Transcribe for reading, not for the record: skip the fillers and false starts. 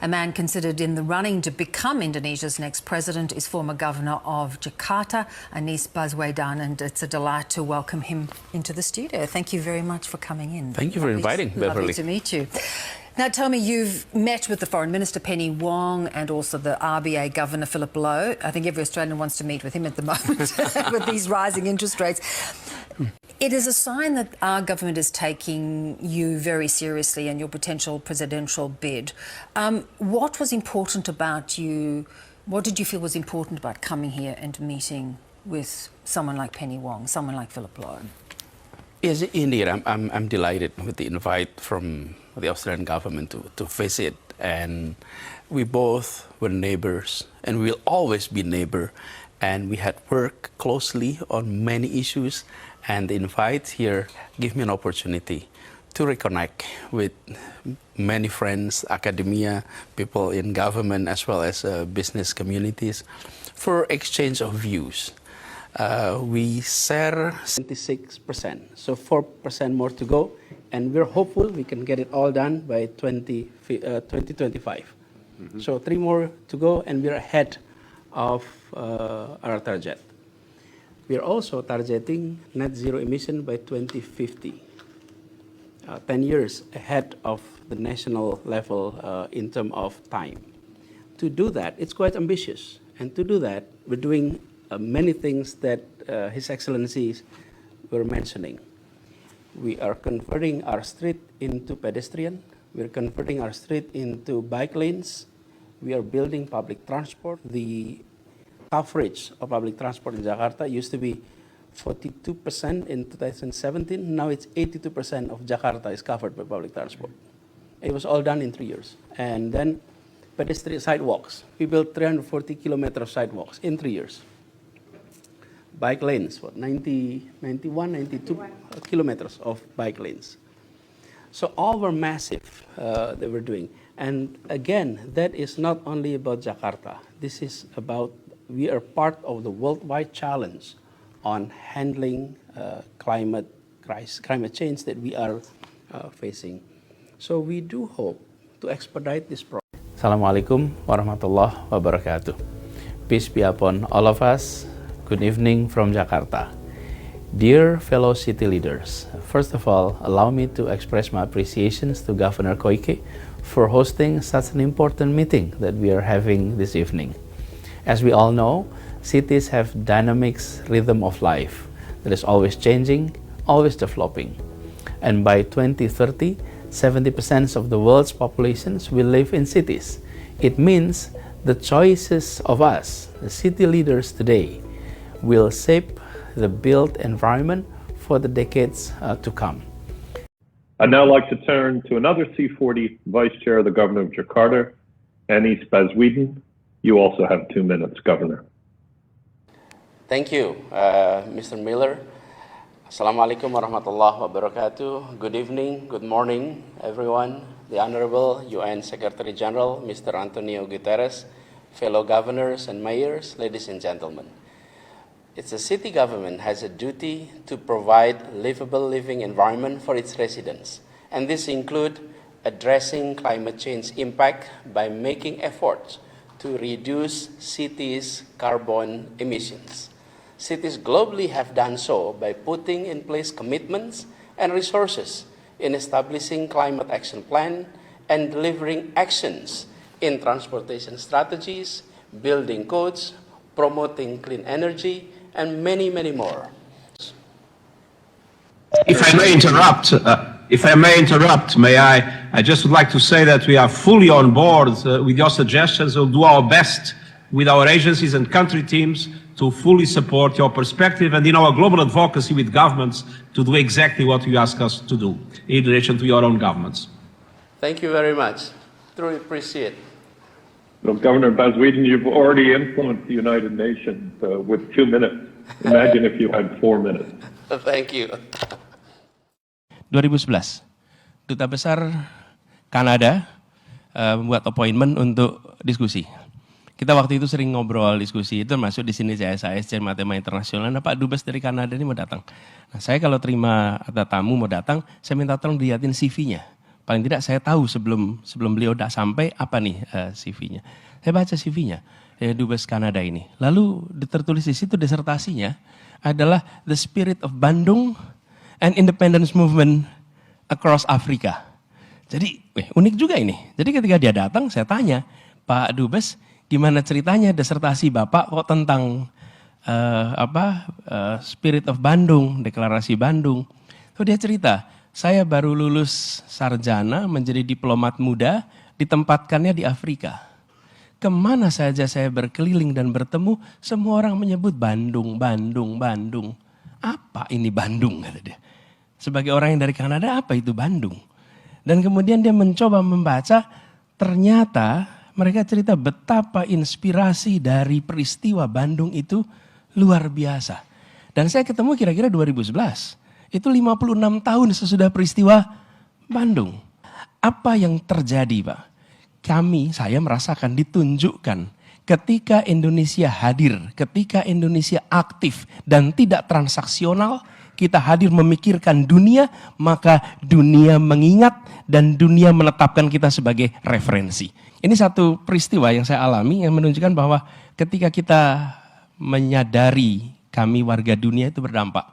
A man considered in the running to become Indonesia's next president is former governor of Jakarta, Anies Baswedan, and it's a delight to welcome him into the studio. Thank you very much for coming in. Thank you for inviting, Beverly. Lovely to meet you. Now, tell me, you've met with the Foreign Minister, Penny Wong, and also the RBA Governor, Philip Lowe. I think every Australian wants to meet with him at the moment with these rising interest rates. It is a sign that our government is taking you very seriously and your potential presidential bid. What was important about you? What did you feel was important about coming here and meeting with someone like Penny Wong, someone like Philip Lowe? Yes, indeed. I'm delighted with the invite from the Australian government to visit, and we both were neighbors, and we'll always be neighbor, and we had worked closely on many issues, and the invite here gave me an opportunity to reconnect with many friends, academia, people in government, as well as business communities, for exchange of views. We share 76%, so 4% more to go, and we're hopeful we can get it all done by 2025. So 3 more to go, and we're ahead of our target. We're also targeting net zero emission by 2050, 10 years ahead of the national level in terms of time. To do that, it's quite ambitious, and to do that, we're doing many things that His Excellencies were mentioning. We are converting our street into pedestrian. We're converting our street into bike lanes. We are building public transport. The coverage of public transport in Jakarta used to be 42% in 2017. Now it's 82% of Jakarta is covered by public transport. It was all done in 3 years. And then pedestrian sidewalks. We built 340 kilometers of sidewalks in 3 years. Bike lanes, 92 kilometers of bike lanes. So all were massive that we're doing. And again, that is not only about Jakarta. This is about, we are part of the worldwide challenge on handling climate change that we are facing. So we do hope to expedite this process. Assalamualaikum warahmatullahi wabarakatuh. Peace be upon all of us. Good evening from Jakarta. Dear fellow city leaders, first of all, allow me to express my appreciations to Governor Koike for hosting such an important meeting that we are having this evening. As we all know, cities have dynamic rhythm of life that is always changing, always developing. And by 2030, 70% of the world's populations will live in cities. It means the choices of us, the city leaders today, will shape the built environment for the decades to come. I'd now like to turn to another C40 Vice Chair of the Governor of Jakarta, Anies Baswedan. You also have 2 minutes, Governor. Thank you, Mr. Miller. Assalamualaikum warahmatullahi wabarakatuh. Good evening, good morning, everyone. The Honorable UN Secretary General, Mr. Antonio Guterres, fellow governors and mayors, ladies and gentlemen. It's a city government has a duty to provide livable living environment for its residents. And this includes addressing climate change impact by making efforts to reduce cities' carbon emissions. Cities globally have done so by putting in place commitments and resources in establishing climate action plan and delivering actions in transportation strategies, building codes, promoting clean energy, and many, many more. If I may interrupt, I just would like to say that we are fully on board with your suggestions. We'll do our best with our agencies and country teams to fully support your perspective and in our global advocacy with governments to do exactly what you ask us to do in relation to your own governments. Thank you very much. Truly appreciate it. Well, Governor Baswedan, you've already influenced the United Nations with 2 minutes. Imagine if you had 4 minutes. Thank you. 2011, Duta Besar Kanada membuat appointment untuk diskusi. Kita waktu itu sering ngobrol diskusi, itu termasuk di sini CSIS, Matema Internasional. Nah, Pak Dubes dari Kanada ini mau datang. Nah, saya kalau terima ada tamu mau datang, saya minta tolong dilihatin CV-nya. Paling tidak saya tahu sebelum beliau udah sampai apa nih CV-nya. Saya baca CV-nya Dubes Kanada ini. Lalu tertulis di situ disertasinya adalah The Spirit of Bandung and Independence Movement Across Africa. Jadi unik juga ini. Jadi ketika dia datang saya tanya, Pak Dubes, gimana ceritanya disertasi Bapak kok tentang Spirit of Bandung, Deklarasi Bandung. So dia cerita, saya baru lulus sarjana menjadi diplomat muda, ditempatkannya di Afrika. Kemana saja saya berkeliling dan bertemu, semua orang menyebut Bandung, Bandung, Bandung. Apa ini Bandung, kata dia. Sebagai orang yang dari Kanada, apa itu Bandung? Dan kemudian dia mencoba membaca, ternyata mereka cerita betapa inspirasi dari peristiwa Bandung itu luar biasa. Dan saya ketemu kira-kira 2011. Itu 56 tahun sesudah peristiwa Bandung. Apa yang terjadi, Pak? Saya merasakan ditunjukkan ketika Indonesia hadir, ketika Indonesia aktif dan tidak transaksional, kita hadir memikirkan dunia, maka dunia mengingat dan dunia menetapkan kita sebagai referensi. Ini satu peristiwa yang saya alami yang menunjukkan bahwa ketika kita menyadari kami warga dunia itu berdampak.